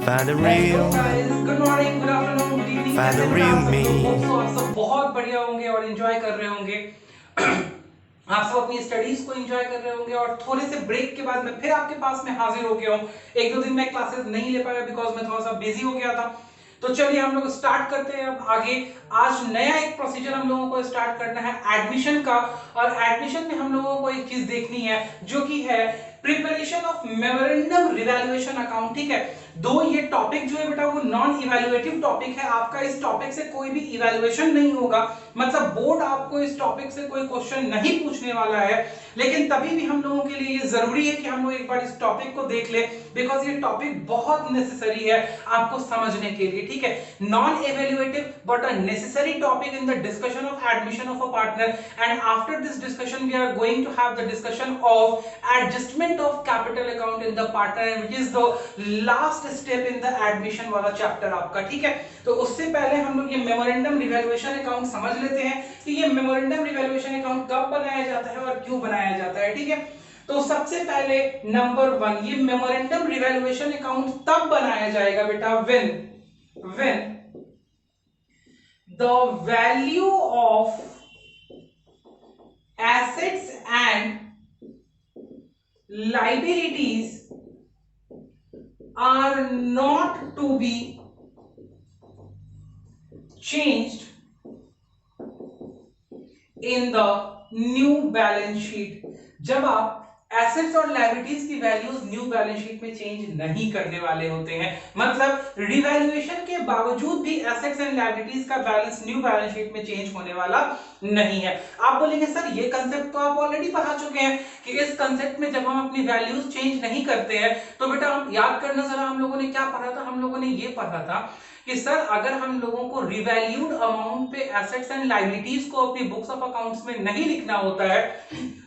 Find the real, good morning, good afternoon, good evening. find the real me. आप सब बहुत बढ़िया होंगे और एंजॉय कर रहे होंगे। आप सब अपनी स्टडीज को एंजॉय कर रहे होंगे और थोड़े से ब्रेक के बाद मैं फिर आपके पास में हाजिर हो गया हूँ। एक दो दिन मैं क्लासेस नहीं ले पाया बिकॉज मैं थोड़ा सा बिजी हो गया था। तो चलिए हम लोग स्टार्ट करते हैं अब आगे। आज नया एक प्रोसीजर हम लोगों को स्टार्ट करना है एडमिशन का, और एडमिशन में हम लोगों को एक चीज देखनी है जो कि है preparation of memorandum revaluation account. ठीक है, दो ये टॉपिक जो है बेटा वो नॉन इवैल्यूएटिव टॉपिक है। आपका इस टॉपिक से कोई भी इवैल्यूएशन नहीं होगा, मतलब बोर्ड आपको इस टॉपिक से कोई क्वेश्चन नहीं पूछने वाला है। लेकिन तभी भी हम लोगों के लिए ये जरूरी है कि हम लोग एक बार इस टॉपिक को देख ले, बिकॉज ये टॉपिक बहुत नेसेसरी है आपको समझने के लिए। ठीक है, non evaluative but a necessary topic in the discussion of admission of a partner. And after this discussion we are going to have the discussion of adjustment of capital account in the partner, which is the last step in the admission वाला chapter आपका। ठीक है, तो उससे पहले हम लोग ये मेमोरेंडम रिवैल्यूएशन अकाउंट समझ लेते हैं कि ये मेमोरेंडम रिवैल्यूएशन अकाउंट कब बनाया जाता है और क्यों बनाया जाता है। ठीक है, तो सबसे पहले नंबर 1, ये मेमोरेंडम रिवैल्यूएशन अकाउंट तब बनाया जाएगा बेटा when the value of assets and liabilities are not to be changed in the new balance sheet। जब आप एसेट्स और लायबिलिटीज की वैल्यूज न्यू बैलेंस शीट में चेंज नहीं करने वाले होते हैं, मतलब रिवैल्यूएशन के बावजूद भी एसेट्स एंड लायबिलिटीज का बैलेंस न्यू बैलेंस शीट में चेंज होने वाला नहीं है। आप बोलेंगे सर ये कंसेप्ट तो आप ऑलरेडी पढ़ा चुके हैं कि इस कंसेप्ट में जब हम अपनी वैल्यूज चेंज नहीं करते हैं तो बेटा हम याद करना जरा, हम लोगों ने क्या पढ़ा था। हम लोगों ने ये पढ़ा था कि सर अगर हम लोगों को रिवैल्यूड अमाउंट पे एसेट्स एंड लायबिलिटीज को अपनी बुक्स ऑफ अकाउंट्स में नहीं लिखना होता है,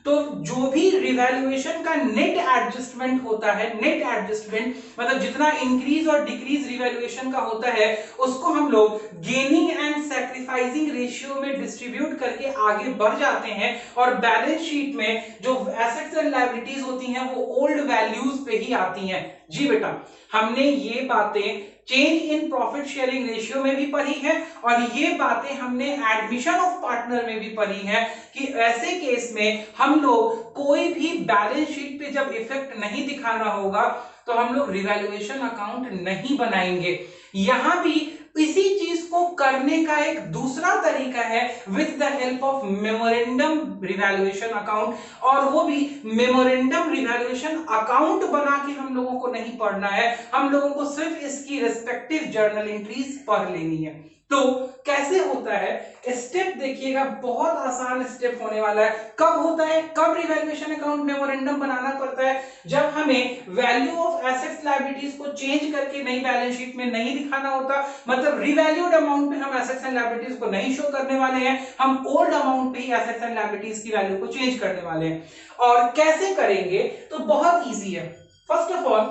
तो जो भी रिवैल्यूएशन का नेट एडजस्टमेंट होता है, नेट एडजस्टमेंट मतलब जितना इंक्रीज और डिक्रीज रिवैल्यूएशन का होता है उसको हम लोग गेनिंग एंड सैक्रिफाइसिंग रेशियो में डिस्ट्रीब्यूट करके आगे बढ़ जाते हैं, और बैलेंस शीट में जो एसेट्स एंड लायबिलिटीज होती हैं वो ओल्ड वैल्यूज पे ही आती हैं। जी बेटा, हमने ये बातें change in profit sharing ratio में भी पढ़ी है और ये बातें हमने एडमिशन ऑफ पार्टनर में भी पढ़ी है कि ऐसे केस में हम लोग कोई भी बैलेंस शीट पे जब इफेक्ट नहीं दिखाना होगा तो हम लोग रिवैल्यूएशन अकाउंट नहीं बनाएंगे। यहां भी इसी चीज को करने का एक दूसरा तरीका है with the help of memorandum revaluation account, और वो भी मेमोरेंडम रिवैल्यूएशन अकाउंट बना के हम लोगों को नहीं पढ़ना है, हम लोगों को सिर्फ इसकी रिस्पेक्टिव जर्नल एंट्रीज पढ़ लेनी है। तो कैसे होता है स्टेप देखिएगा, बहुत आसान स्टेप होने वाला है। कब होता है, कब रिवैल्यूएशन अकाउंट मेमोरेंडम बनाना पड़ता है, जब हमें वैल्यू ऑफ एसेट्स लायबिलिटीज को चेंज करके नई बैलेंस शीट में नहीं दिखाना होता, मतलब रिवैल्यूड अमाउंट पे हम एसेट्स एंड लायबिलिटीज को नहीं शो करने वाले हैं, हम ओल्ड अमाउंट पे ही एसेट्स एंड लायबिलिटीज की वैल्यू को चेंज करने वाले हैं। और कैसे करेंगे, तो बहुत इजी है। First of all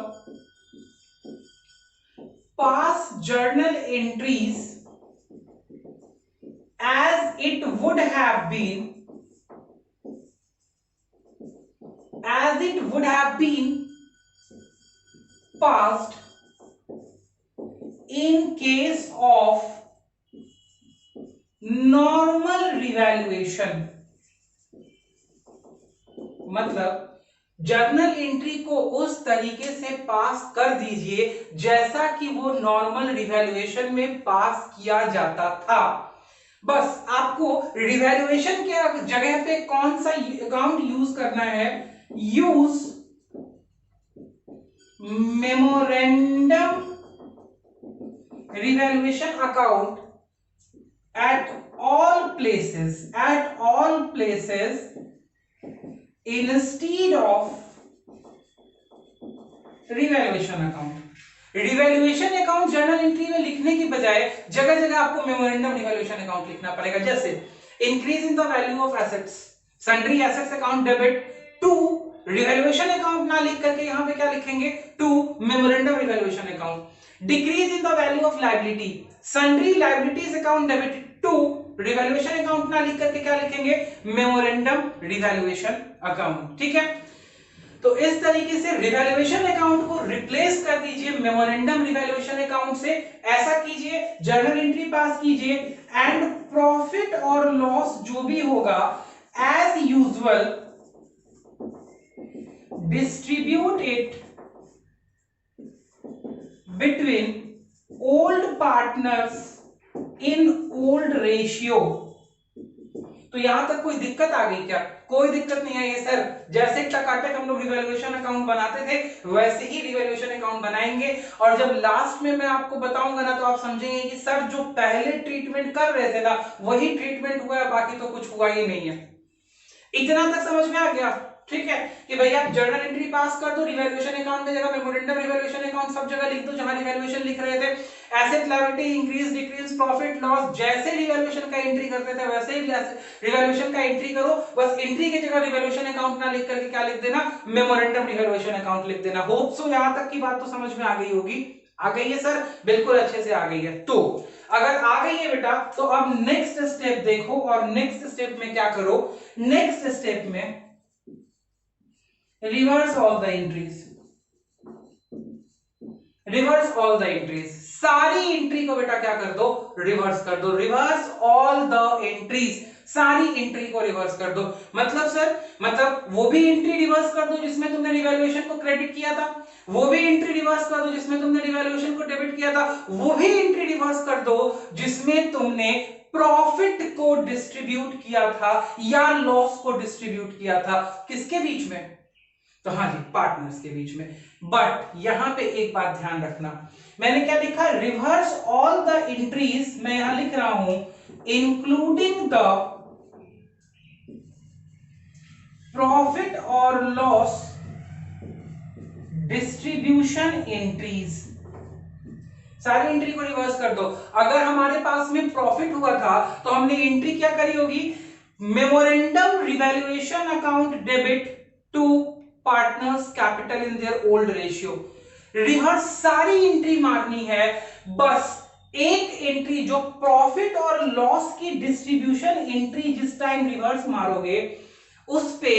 pass journal entries as it would have been passed in case of normal revaluation। मतलब जर्नल एंट्री को उस तरीके से पास कर दीजिए जैसा कि वो नॉर्मल रिवैल्यूएशन में पास किया जाता था। बस आपको रिवैल्यूएशन के जगह पे कौन सा अकाउंट यूज करना है, use memorandum revaluation account at all places instead of revaluation account. Revaluation account journal entry में लिखने की बजाय जगह जगह आपको मेमोरेंडम रिवैल्यूएशन अकाउंट लिखना पड़ेगा। जैसे increase in the value of assets, sundry assets account debit to revaluation account ना लिख करके यहां पे क्या लिखेंगे, to memorandum revaluation account. Decrease in the value of liability, sundry liabilities account debit to revaluation account ना लिख करके क्या लिखेंगे, मेमोरेंडम रिवैल्यूएशन अकाउंट। ठीक है, तो इस तरीके से रिवैल्यूएशन अकाउंट को रिप्लेस कर दीजिए मेमोरेंडम रिवैल्यूएशन अकाउंट से, ऐसा कीजिए, जर्नल एंट्री पास कीजिए एंड प्रॉफिट और लॉस जो भी होगा as usual distribute it between old partners in old ratio. तो यहां तक कोई दिक्कत आ गई क्या? कोई दिक्कत नहीं आई है सर। जैसे टकाटक हम लोग रिवैल्यूएशन अकाउंट बनाते थे वैसे ही रिवैल्यूएशन अकाउंट बनाएंगे, और जब लास्ट में मैं आपको बताऊंगा ना तो आप समझेंगे कि सर जो पहले ट्रीटमेंट कर रहे थे ना वही ट्रीटमेंट हुआ है, बाकी तो कुछ हुआ ही नहीं है। इतना तक समझ में आ गया? ठीक है कि भाई आप जर्नल एंट्री पास कर दो, रिवैल्यूएशन अकाउंट की जगह मेमोरेंडम रिवैल्यूएशन अकाउंट सब जगह लिख दो जहां रिवैल्यूएशन लिख रहे थे। Asset liability increase decrease profit loss जैसे रिवैल्यूएशन का एंट्री करते थे वैसे ही रिवैल्यूएशन का एंट्री करो, बस एंट्री की जगह रिवैल्यूएशन अकाउंट ना लिख करके क्या लिख देना, मेमोरेंडम रिवैल्यूएशन अकाउंट लिख देना। होप सो यहां तक की बात तो समझ में आ गई होगी। आ गई है सर? बिल्कुल अच्छे से आ गई है। तो अगर आ गई है बेटा तो अब नेक्स्ट स्टेप देखो, और नेक्स्ट स्टेप में क्या करो, नेक्स्ट स्टेप में reverse all the entries, reverse all the entries, सारी एंट्री को बेटा क्या कर दो, रिवर्स कर दो। रिवर्स ऑल द एंट्रीज, सारी एंट्री को रिवर्स कर दो। मतलब सर, मतलब वो भी एंट्री रिवर्स कर दो जिसमें तुमने रिवैल्यूएशन को क्रेडिट किया था, वो भी एंट्री रिवर्स कर दो जिसमें तुमने रिवैल्यूएशन को डेबिट किया था, वो भी एंट्री रिवर्स कर दो जिसमें तुमने प्रॉफिट को डिस्ट्रीब्यूट किया था या लॉस को डिस्ट्रीब्यूट किया था। किसके बीच में? तो हाँ जी, पार्टनर्स के बीच में। बट यहां पे एक बात ध्यान रखना, मैंने क्या लिखा, रिवर्स ऑल द एंट्रीज, मैं यहां लिख रहा हूं इंक्लूडिंग द प्रॉफिट और लॉस डिस्ट्रीब्यूशन एंट्रीज, सारी एंट्री को रिवर्स कर दो। अगर हमारे पास में प्रॉफिट हुआ था तो हमने एंट्री क्या करी होगी, memorandum revaluation account debit to partners capital in their old ratio. Reverse सारी एंट्री मारनी है, बस एक एंट्री जो प्रॉफिट और लॉस की डिस्ट्रीब्यूशन एंट्री जिस टाइम रिवर्स मारोगे उस पे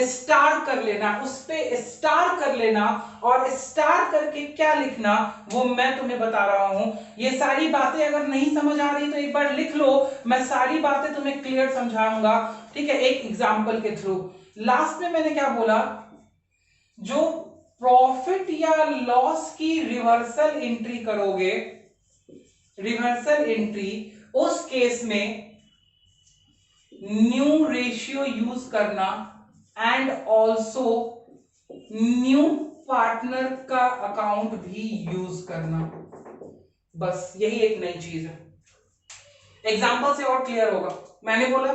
स्टार कर लेना, उस पे स्टार कर लेना, और स्टार करके क्या लिखना वो मैं तुम्हें बता रहा हूं। ये सारी बातें अगर नहीं समझ आ रही तो एक बार लिख लो, मैं सारी बातें तुम्हें क्लियर समझाऊंगा, ठीक है, एक एग्जांपल के थ्रू। लास्ट में मैंने क्या बोला, जो प्रॉफिट या लॉस की रिवर्सल एंट्री करोगे, रिवर्सल एंट्री, उस केस में न्यू रेशियो यूज करना एंड ऑल्सो न्यू पार्टनर का अकाउंट भी यूज करना, बस यही एक नई चीज है। एग्जांपल से और क्लियर होगा। मैंने बोला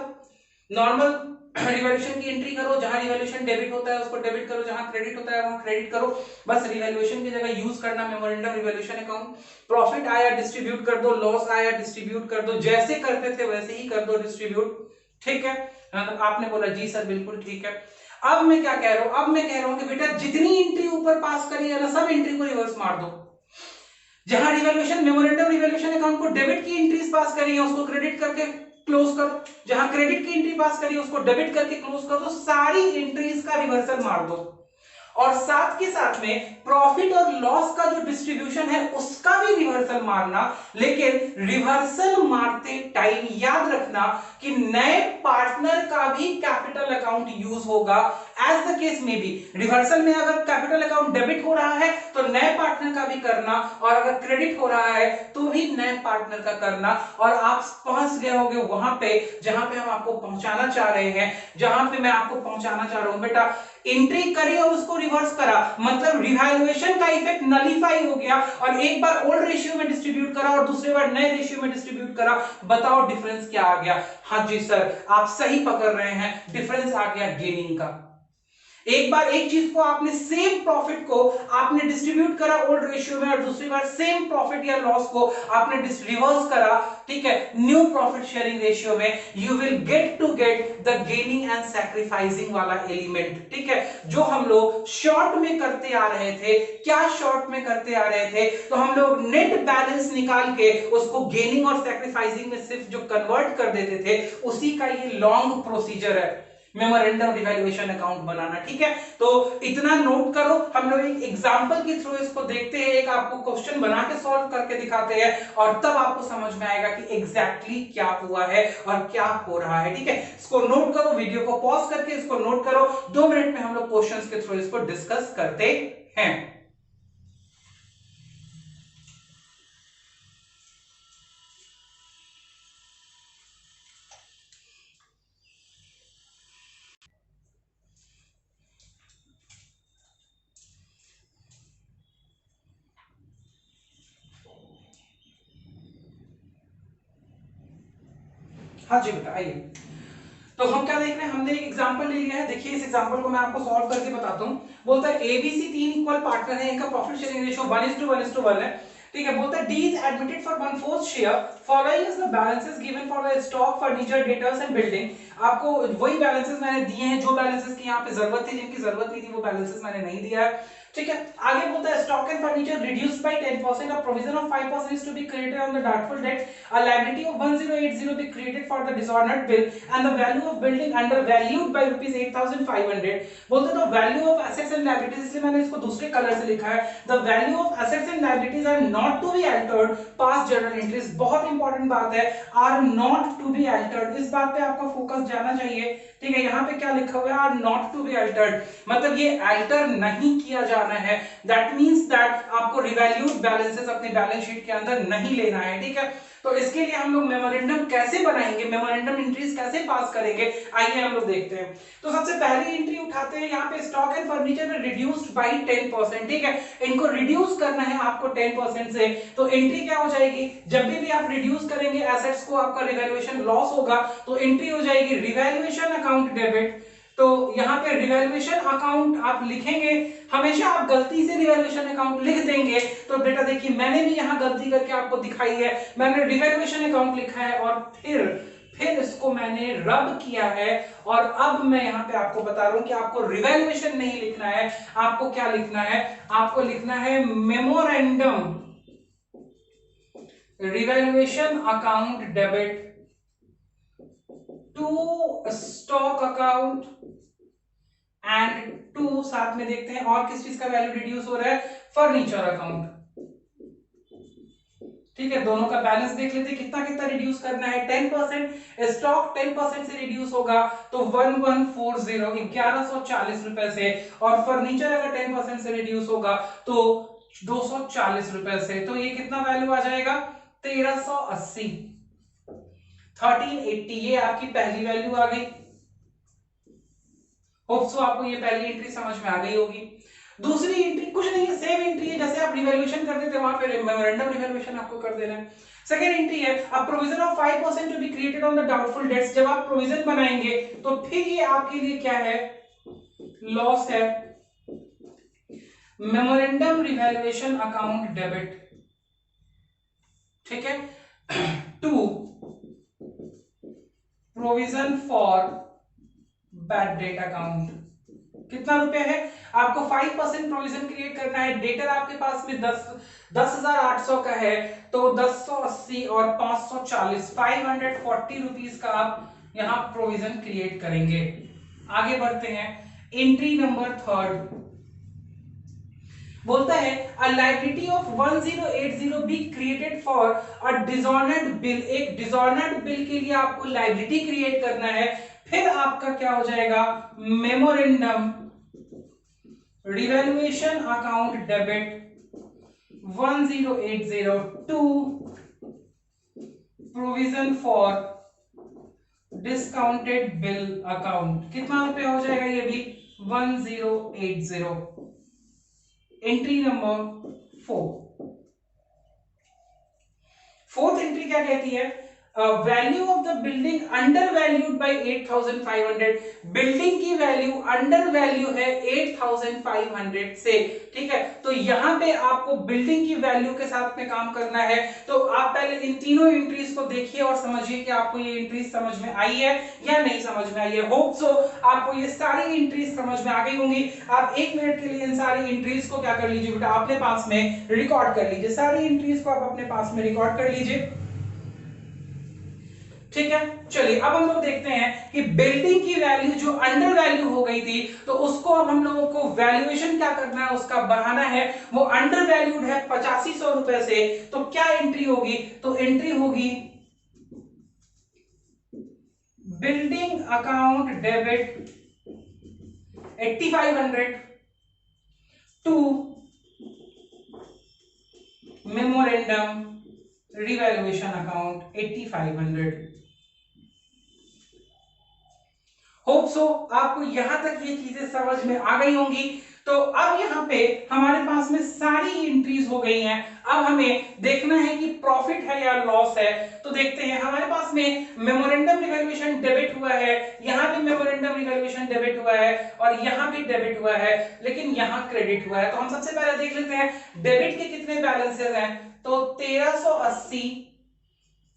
नॉर्मल रिवैल्यूएशन की एंट्री करो, जहां रिवैल्यूएशन डेबिट होता है उसको डेबिट करो, जहां क्रेडिट होता है वहां क्रेडिट करो, बस रिवैल्यूएशन की जगह यूज करना मेमोरेंडम रिवैल्यूएशन अकाउंट। प्रॉफिट आया डिस्ट्रीब्यूट कर दो, लॉस आया डिस्ट्रीब्यूट कर दो, जैसे करते थे वैसे ही कर दो डिस्ट्रीब्यूट, ठीक है। आपने बोला जी सर बिल्कुल ठीक है। अब मैं क्या कह रहा हूं, अब मैं कह रहा हूं कि बेटा जितनी एंट्री ऊपर पास करी है ना सब एंट्री को रिवर्स मार दो। जहां रिवैल्यूएशन मेमोरेंडम रिवैल्यूएशन अकाउंट को डेबिट की एंट्रीज पास करी है उसको क्रेडिट करके क्लोज करो, जहां क्रेडिट की एंट्री पास करी है उसको डेबिट करके क्लोज कर दो, सारी एंट्रीज का रिवर्सल मार दो। और साथ के साथ में प्रॉफिट और लॉस का जो डिस्ट्रीब्यूशन है उसका भी रिवर्सल मारना, लेकिन रिवर्सल मारते टाइम याद रखना कि नए पार्टनर का भी कैपिटल अकाउंट यूज होगा, एज द केस में भी। रिवर्सल में अगर कैपिटल अकाउंट डेबिट हो रहा है तो नए पार्टनर का भी करना, और अगर क्रेडिट हो रहा है तो भी नए पार्टनर का करना। और आप पहुंच गए होंगे वहां पे जहां पे हम आपको पहुंचाना चाह रहे हैं, जहां पे मैं आपको पहुंचाना चाह रहा हूं बेटा, एंट्री करी और उसको रिवर्स करा, मतलब रिवैल्यूएशन का इफेक्ट नलीफाई हो गया, और एक बार ओल्ड रेशियो में डिस्ट्रीब्यूट करा और दूसरी बार नए रेशियो में डिस्ट्रीब्यूट करा। बताओ डिफरेंस क्या आ गया? हाँ जी सर आप सही पकड़ रहे हैं, डिफरेंस आ गया गेनिंग का। एक बार एक चीज को आपने, सेम प्रॉफिट को आपने डिस्ट्रीब्यूट करा ओल्ड रेशियो में, और दूसरी बार सेम प्रॉफिट या लॉस को आपने रिवर्स करा, ठीक है, न्यू प्रॉफिट शेयरिंग रेशियो में, you will get the gaining and sacrificing वाला एलिमेंट, ठीक है, जो हम लोग शॉर्ट में करते आ रहे थे। क्या शॉर्ट में करते आ रहे थे? तो हम लोग नेट बैलेंस निकाल के उसको गेनिंग और सैक्रिफाइसिंग में सिर्फ जो कन्वर्ट कर देते थे, उसी का ये लॉन्ग प्रोसीजर है। मेमोरेंडम रिवैल्यूएशन अकाउंट बनाना। ठीक है, तो इतना नोट करो। हम लोग एक एग्जांपल के थ्रू इसको देखते हैं, एक आपको क्वेश्चन बना के सॉल्व करके दिखाते हैं और तब आपको समझ में आएगा कि एग्जैक्टली क्या हुआ है और क्या हो रहा है। ठीक है, इसको नोट करो, वीडियो को पॉज करके इसको नोट करो। 2 मिनट में हम लोग क्वेश्चंस के थ्रू इसको डिस्कस करते हैं। हाँ जी बेटा, आइए। तो हम क्या देख रहे हैं, हमने एक एग्जांपल ले लिया है। देखिए इस एग्जांपल को मैं आपको सॉल्व करके बताता हूं। बोलता है एबीसी 3 इक्वल पार्टनर है, इनका प्रॉफिट शेयरिंग रेशियो 1:1:1 है। ठीक है, बोलता है D is admitted for 1/4 share, following is the balances given for the stock, furniture, debtors and building. आपको वही बैलेंसेस मैंने दिए हैं जो बैलेंसेस की यहाँ पे जरूरत थी, जिनकी जरूरत नहीं थी वो बैलेंसेस मैंने नहीं दिया है। ठीक है, आगे बोलता है stock and furniture reduced by 10%, a provision of 5% is to be created on the doubtful debts, a liability of 1080 be created for the dishonored bill, and the value of building undervalued by rupees 8500। बोलते तो value of assets and liabilities, इसलिए मैंने इसको दूसरे colour से लिखा है। The value of assets and liabilities are not to be altered past journal entries. बहुत इंपॉर्टेंट बात है, are not to be altered, इस बात पे आपका फोकस जाना चाहिए। ठीक है, यहाँ पे क्या लिखा हुआ है, are not to be altered, मतलब ये अल्टर नहीं किया जाना है। दैट मींस दैट आपको रिवैल्यूड बैलेंसेस अपने बैलेंस शीट के अंदर नहीं लेना है। ठीक है, तो इसके लिए हम लोग मेमोरेंडम कैसे बनाएंगे, मेमोरेंडम एंट्रीज कैसे पास करेंगे, आइए हम लोग देखते हैं। तो सबसे पहली एंट्री उठाते हैं, यहाँ पे स्टॉक एंड फर्नीचर में रिड्यूस्ड बाय 10%। ठीक है, इनको रिड्यूस करना है आपको 10% से। तो एंट्री क्या हो जाएगी, जब भी आप रिड्यूस करेंगे एसेट्स को, आपका रिवैल्यूएशन लॉस होगा, तो एंट्री हो जाएगी रिवैल्यूएशन अकाउंट डेबिट। तो यहाँ पे रिवैल्यूएशन अकाउंट आप लिखेंगे, हमेशा आप गलती से रिवैल्यूएशन अकाउंट लिख देंगे। तो बेटा देखिए मैंने भी यहाँ गलती करके आपको दिखाई है, मैंने रिवैल्यूएशन अकाउंट लिखा है और फिर इसको मैंने रब किया है। और अब मैं यहाँ पे आपको बता रहा हूं कि आपको रिवैल्यूएशन नहीं लिखना है, आपको क्या लिखना है, आपको लिखना है memorandum revaluation account debit to stock account and to, साथ में देखते हैं और किस चीज का वैल्यू रिड्यूस हो रहा है, फर्नीचर अकाउंट। ठीक है, दोनों का बैलेंस देख लेते हैं, कितना कितना रिड्यूस करना है, 10%। स्टॉक 10% से रिड्यूस होगा तो 1140 1140 रुपए से, और फर्नीचर अगर 10% से रिड्यूस होगा तो 240 रुपए से। तो ये कितना वैल्यू आ जाएगा, 1380, 1380। ये आपकी पहली वैल्यू आ गई। होप सो आपको ये पहली एंट्री समझ में आ गई होगी। दूसरी एंट्री कुछ नहीं है, सेम एंट्री है जैसे आप रिवैल्यूएशन करते थे, वहां पे मेमोरेंडम रिवैल्यूएशन आपको कर देना है। सेकंड एंट्री है a provision of 5% to be created on the doubtful debts. जब आप प्रोविजन बनाएंगे तो फिर ये आपके लिए क्या है, लॉस है। Memorandum revaluation account debit. ठीक है, to provision for bad debt account. कितना रुपए है, आपको 5% प्रोविजन क्रिएट करना है। डेटर आपके पास में 10,800 का है, तो 1080 और 540 540 रुपीज का आप यहां प्रोविजन क्रिएट करेंगे। आगे बढ़ते हैं, एंट्री नंबर थर्ड बोलता है अ liability of 1080 be created for a dishonoured bill. एक डिसऑनर्ड बिल के लिए आपको लायबिलिटी क्रिएट करना है। फिर आपका क्या हो जाएगा, memorandum revaluation account debit 1080 provision for discounted bill account. कितना रुपया हो जाएगा ये भी, 1080। एंट्री नंबर 4th एंट्री क्या कहती है, value of the building under valued by 8500। Building की वैल्यू अंडर वैल्यू है 8500 से। ठीक है, तो यहां पे आपको बिल्डिंग की वैल्यू के साथ में काम करना है। तो आप पहले इन तीनों एंट्रीज को देखिए और समझिए कि आपको ये एंट्रीज समझ में आई है या नहीं समझ में आई है। होप सो आपको ये सारी एंट्रीज समझ में आ गई होंगी। आप 1 मिनट के लिए इन सारी एंट्रीज को क्या कर लीजिए बेटा, अपने पास में रिकॉर्ड कर लीजिए। सारी एंट्रीज को आप अपने पास में रिकॉर्ड कर लीजिए। ठीक है, चलिए अब हम लोग देखते हैं कि बिल्डिंग की वैल्यू जो अंडर वैल्यू हो गई थी, तो उसको अब हम लोगों को वैल्यूएशन क्या करना है, उसका बढ़ाना है। वो अंडर वैल्यूड है 8500 रुपए से, तो क्या एंट्री होगी, तो एंट्री होगी building account debit 8500 to memorandum revaluation account 8500। Hope so आपको यहां तक ये चीजें समझ में आ गई होंगी। तो अब यहाँ पे हमारे पास में सारी एंट्रीज हो गई हैं। अब हमें देखना है कि प्रॉफिट है या लॉस है। तो देखते हैं, हमारे पास में मेमोरेंडम रिवैल्यूएशन डेबिट हुआ है, यहाँ भी मेमोरेंडम रिवैल्यूएशन डेबिट हुआ है और यहाँ भी डेबिट हुआ है, लेकिन यहाँ क्रेडिट हुआ है। तो हम सबसे पहले देख लेते हैं डेबिट के कितने बैलेंसेस हैं। तो 1380,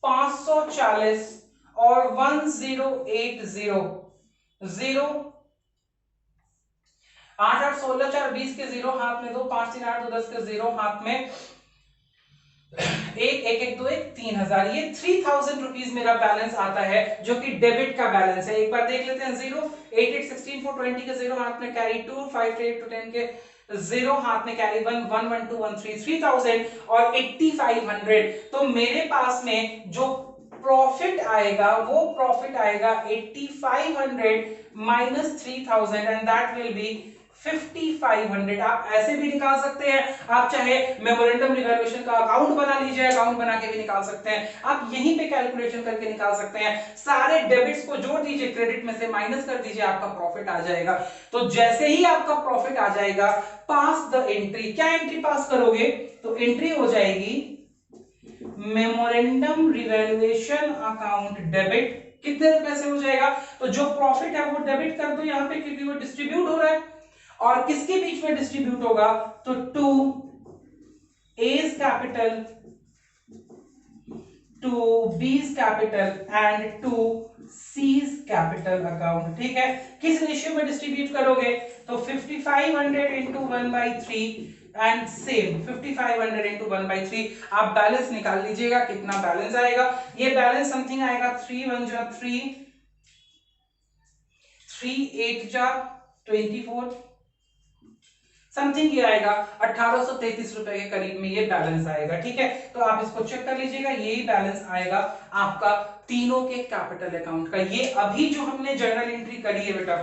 540 और 1080। 0 8 8 16 4 20 के 0 हाथ में 2, 5 3 8 2 10 के 0 हाथ में 1 1 1 2 1 3000। ये 3000 रुपीज मेरा बैलेंस आता है जो कि डेबिट का बैलेंस है। एक बार देख लेते हैं 0 8 8 16 4 20 के 0 हाथ में कैरी 2, 5 8 2 10 के 0 हाथ में कैरी 1 1 1 2 1 3 3000 और 8500। तो मेरे पास में जो प्रॉफिट आएगा वो प्रॉफिट आएगा 8500 minus 3000 and that will be 5500। आप ऐसे भी निकाल सकते हैं, आप चाहे मेमोरेंडम रिवैल्यूएशन का अकाउंट बना लीजिए, अकाउंट बना के भी निकाल सकते हैं, आप यहीं पे कैलकुलेशन करके निकाल सकते हैं। सारे डेबिट्स को जोड़ दीजिए, क्रेडिट में से माइनस कर दीजिए, आपका प्रॉफिट आ जाएगा। तो जैसे ही आपका प्रॉफिट आ जाएगा, पास द एंट्री। क्या एंट्री पास करोगे, तो एंट्री हो जाएगी मेमोरेंडम रिवैल्यूएशन अकाउंट डेबिट। कितने रुपए से हो जाएगा, तो जो प्रॉफिट है वो डेबिट कर दो यहां पे, क्योंकि वो डिस्ट्रीब्यूट हो रहा है। और किसके बीच में डिस्ट्रीब्यूट होगा, तो to A's capital, to B's capital and to C's capital account. ठीक है, किस रेशियो में डिस्ट्रीब्यूट करोगे, तो 5500 इंटू 1/3 एंड सेम 5500 इंटू 1/3। आप बैलेंस निकाल लीजिएगा कितना बैलेंस आएगा। ये बैलेंस समथिंग आएगा 3 1 जा 3, 3 8 जा 24 समथिंग ये आएगा 1833 रुपए के करीब में ये बैलेंस आएगा। ठीक है, तो आप इसको चेक कर लीजिएगा, यही बैलेंस आएगा आपका तीनों के कैपिटल अकाउंट का। ये अभी जो हमने जर्नल एंट्री करी है बेटा,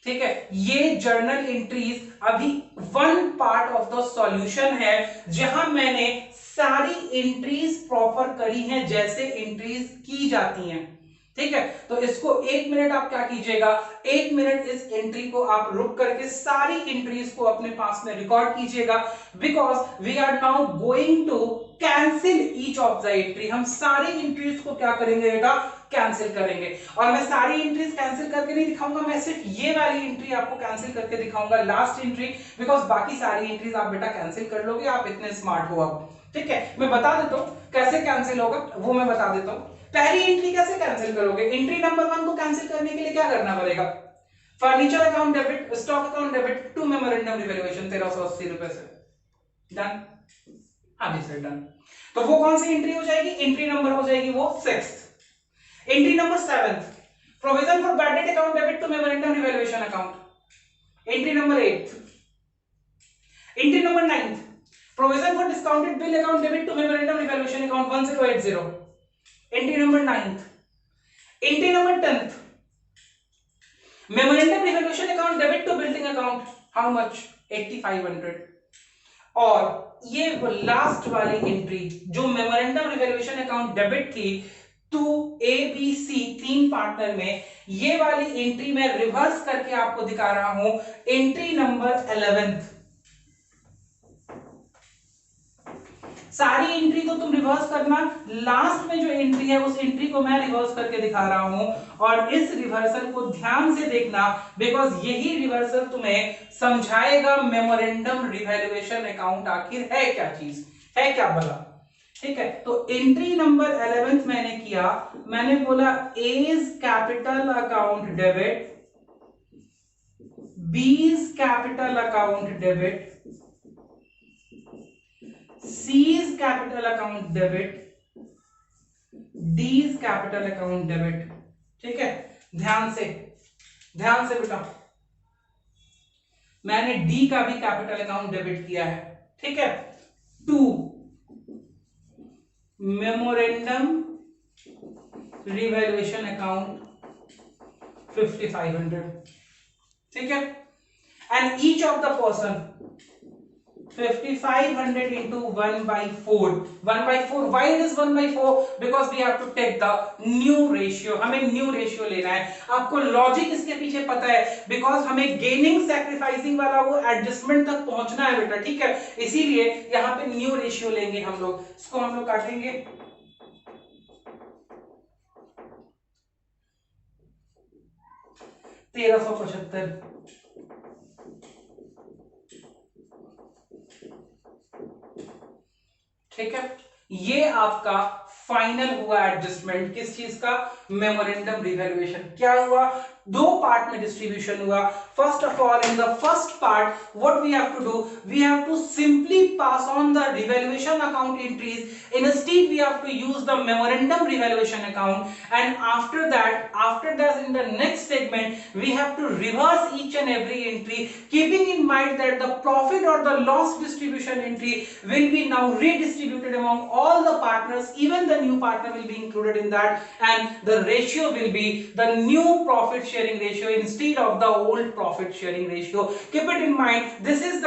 ठीक है, ये जर्नल एंट्रीज अभी one part of the solution है, जहां मैंने सारी एंट्रीज प्रॉपर करी हैं जैसे एंट्रीज की जाती हैं। ठीक है, तो इसको 1 मिनट आप क्या कीजिएगा, 1 मिनट इस एंट्री को आप रुक करके सारी एंट्रीज को अपने पास में रिकॉर्ड कीजिएगा, because we are now going to cancel each of the entry. हम सारी एंट्रीज को क्या करेंगे बेटा, कैंसिल करेंगे। और मैं सारी एंट्रीज कैंसिल करके नहीं दिखाऊंगा, मैं सिर्फ ये वाली एंट्री आपको कैंसिल करके दिखाऊंगा, लास्ट एंट्री, बिकॉज बाकी सारी एंट्रीज आप बेटा कैंसिल कर लोगे, आप इतने स्मार्ट हो अब। ठीक है, मैं बता देता हूं कैसे कैंसिल होगा, वो मैं बता देता हूं। पहली एंट्री कैसे कैंसिल करोगे, एंट्री नंबर 1 को कैंसिल करने के लिए क्या करना पड़ेगा, furniture account debit, stock account debit to memorandum revaluation 1380 रुपए से। डन, हाँ जी सर डन। तो वो कौन सी एंट्री हो जाएगी, एंट्री नंबर हो जाएगी वो 6th। Entry number 7th, provision for bad debt account debit to memorandum revaluation account. Entry number 8th। Entry number 9th, provision for discounted bill account debit to memorandum revaluation account 1080। Entry number 9th। Entry number 10th, memorandum revaluation account debit to building account, how much, 8500। और ये वो last वाली entry जो memorandum revaluation account debit थी to ABC 3 partner में, ये वाली entry मैं रिवर्स करके आपको दिखा रहा हूं, एंट्री नंबर 11th। सारी एंट्री तो तुम रिवर्स करना, लास्ट में जो एंट्री है उस एंट्री को मैं रिवर्स करके दिखा रहा हूं, और इस रिवर्सल को ध्यान से देखना, बिकॉज यही रिवर्सल तुम्हें समझाएगा मेमोरेंडम रिवैल्यूएशन अकाउंट आखिर है क्या चीज, है क्या भला। ठीक है, तो एंट्री नंबर 11th मैंने किया, मैंने बोला A's capital account debit, B's capital account debit, C's capital account debit, D is capital account debit. ठीक है, ध्यान से बेटा, मैंने डी का भी कैपिटल अकाउंट डेबिट किया है। ठीक है, टू मेमोरेंडम रिवैल्यूएशन अकाउंट 5500। ठीक है, and each of the person 5500 into 1/4. 1/4. Why it is 1/4? Because we have to take the new ratio. हमें न्यू रेशियो लेना है। आपको लॉजिक इसके पीछे पता है, बिकॉज हमें गेनिंग सैक्रिफाइसिंग वाला वो एडजस्टमेंट तक पहुंचना है बेटा। ठीक है, इसीलिए यहां पे न्यू रेशियो लेंगे हम लोग। इसको हम लोग काटेंगे 1375। ठीक है, ये आपका फाइनल हुआ एडजस्टमेंट किस चीज का, मेमोरेंडम रिवैल्यूएशन। क्या हुआ, दो पार्ट में डिस्ट्रीब्यूशन हुआ। First of all, in the first part what we have to do, we have to simply pass on the revaluation account entries, instead we have to use the memorandum revaluation account, and after that in the next segment we have to reverse each and every entry, keeping in mind that the profit or the loss distribution entry will be now redistributed among all the partners, even the new partner will be included in that, and the ratio will be the new profit sharing ratio instead of the old profit sharing ratio. Keep it in mind, this is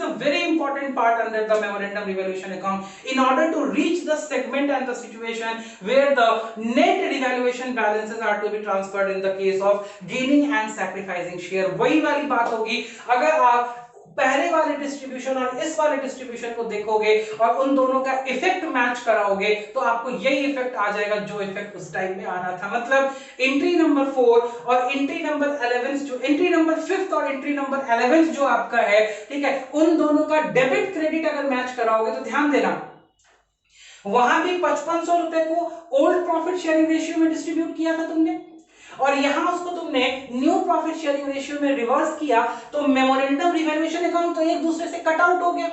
the very important part under the memorandum revaluation account, in order to reach the segment and the situation where the net revaluation balances are to be transferred in the case of gaining and sacrificing share। वही वाली बात होगी, अगर आप पहले वाले distribution और इस वाले डिस्ट्रीब्यूशन को देखोगे और उन दोनों का इफेक्ट मैच कराओगे तो आपको यही इफेक्ट आ जाएगा जो इफेक्ट उस टाइम में आ रहा था। मतलब एंट्री नंबर 4 और एंट्री नंबर 11 जो एंट्री नंबर 5 और एंट्री नंबर 11 जो आपका है, ठीक है, उन दोनों का डेबिट क्रेडिट अगर मैच कराओगे तो ध्यान देना, वहां भी 5500 रुपए को ओल्ड प्रॉफिट शेयरिंग रेशियो में डिस्ट्रीब्यूट किया था तुमने, और यहां उसको तुमने न्यू प्रॉफिट शेयरिंग रेशियो में रिवर्स किया, तो मेमोरेंडम रिवैल्यूएशन अकाउंट तो एक दूसरे से कट आउट हो गया।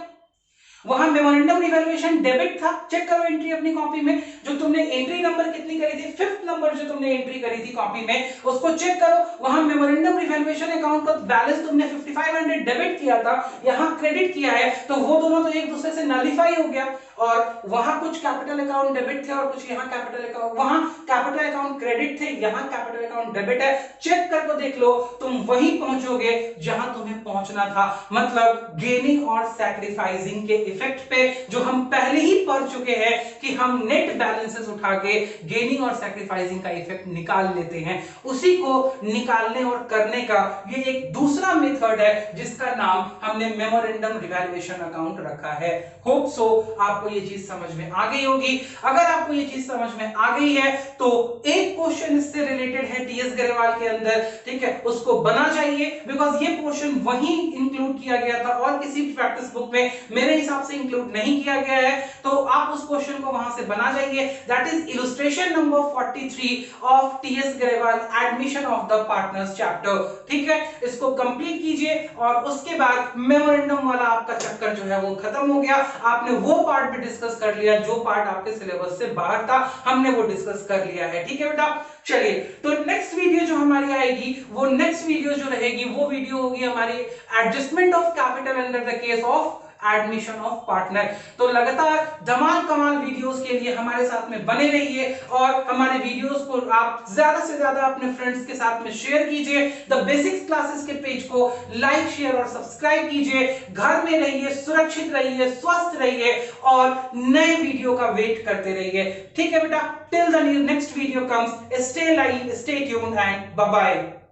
वहां मेमोरेंडम रिवैल्यूएशन डेबिट था, चेक करो एंट्री अपनी कॉपी में, जो तुमने एंट्री नंबर कितनी करी थी, 5th नंबर जो तुमने एंट्री करी थी कॉपी में, उसको चेक करो, वहां मेमोरेंडम रिवैल्यूएशन अकाउंट का बैलेंस तुमने 5500 डेबिट किया था, यहां क्रेडिट किया है, तो वो दोनों तो एक दूसरे से नलिफाई हो गया, और वहां कुछ कैपिटल अकाउंट डेबिट थे और कुछ यहां कैपिटल अकाउंट, वहां कैपिटल अकाउंट क्रेडिट थे, यहां कैपिटल अकाउंट डेबिट है, चेक करके देख लो, तुम वहीं पहुंचोगे जहां तुम्हें पहुंचना था। मतलब गेनिंग और सैक्रिफाइसिंग के इफेक्ट पे जो हम पहले ही पढ़ चुके हैं कि हम नेट बैलेंसेस उठा के गेनिंग और सैक्रिफाइसिंग का इफेक्ट निकाल लेते हैं, उसी को निकालने और करने का ये एक दूसरा मेथड है जिसका नाम हमने मेमोरेंडम रिवैल्यूएशन अकाउंट रखा है। होप सो आपको ये चीज समझ में आ गई होगी। अगर आपको ये चीज समझ में आ गई है तो एक क्वेश्चन इससे रिलेटेड है टीएस गरेवाल के अंदर, ठीक है, उसको बना चाहिए, बिकॉज ये पोर्शन वहीं इंक्लूड किया गया था और किसी प्रैक्टिस बुक में मेरे हिसाब से इंक्लूड नहीं किया गया है, तो आप उस क्वेश्चन को वहां से बना जाइए। That is illustration number 43 of TS Grewal admission of the partners chapter. ठीक है, इसको कंप्लीट कीजिए और उसके बाद मेमोरेंडम वाला आपका चक्कर जो है वो खत्म हो गया। आपने वो पार्ट भी डिस्कस कर लिया जो पार्ट आपके सिलेबस से बाहर था, हमने वो डिस्कस कर लिया है। ठीक है बेटा, चलिए, तो नेक्स्ट वीडियो जो हमारी आएगी, वो नेक्स्ट वीडियो जो रहेगी वो वीडियो होगी हमारी adjustment of capital under the case of admission of partner. तो लगातार धमाल कमाल वीडियोस के लिए हमारे साथ में बने रहिए और हमारे वीडियोस को आप ज्यादा से ज्यादा अपने फ्रेंड्स के साथ में शेयर कीजिए। द बेसिक्स क्लासेस के पेज को लाइक, शेयर और सब्सक्राइब कीजिए। घर में रहिए, सुरक्षित रहिए, स्वस्थ रहिए और नए वीडियो का वेट करते रहिए। ठीक है बेटा, till the next video comes, stay live, stay tuned and bye bye.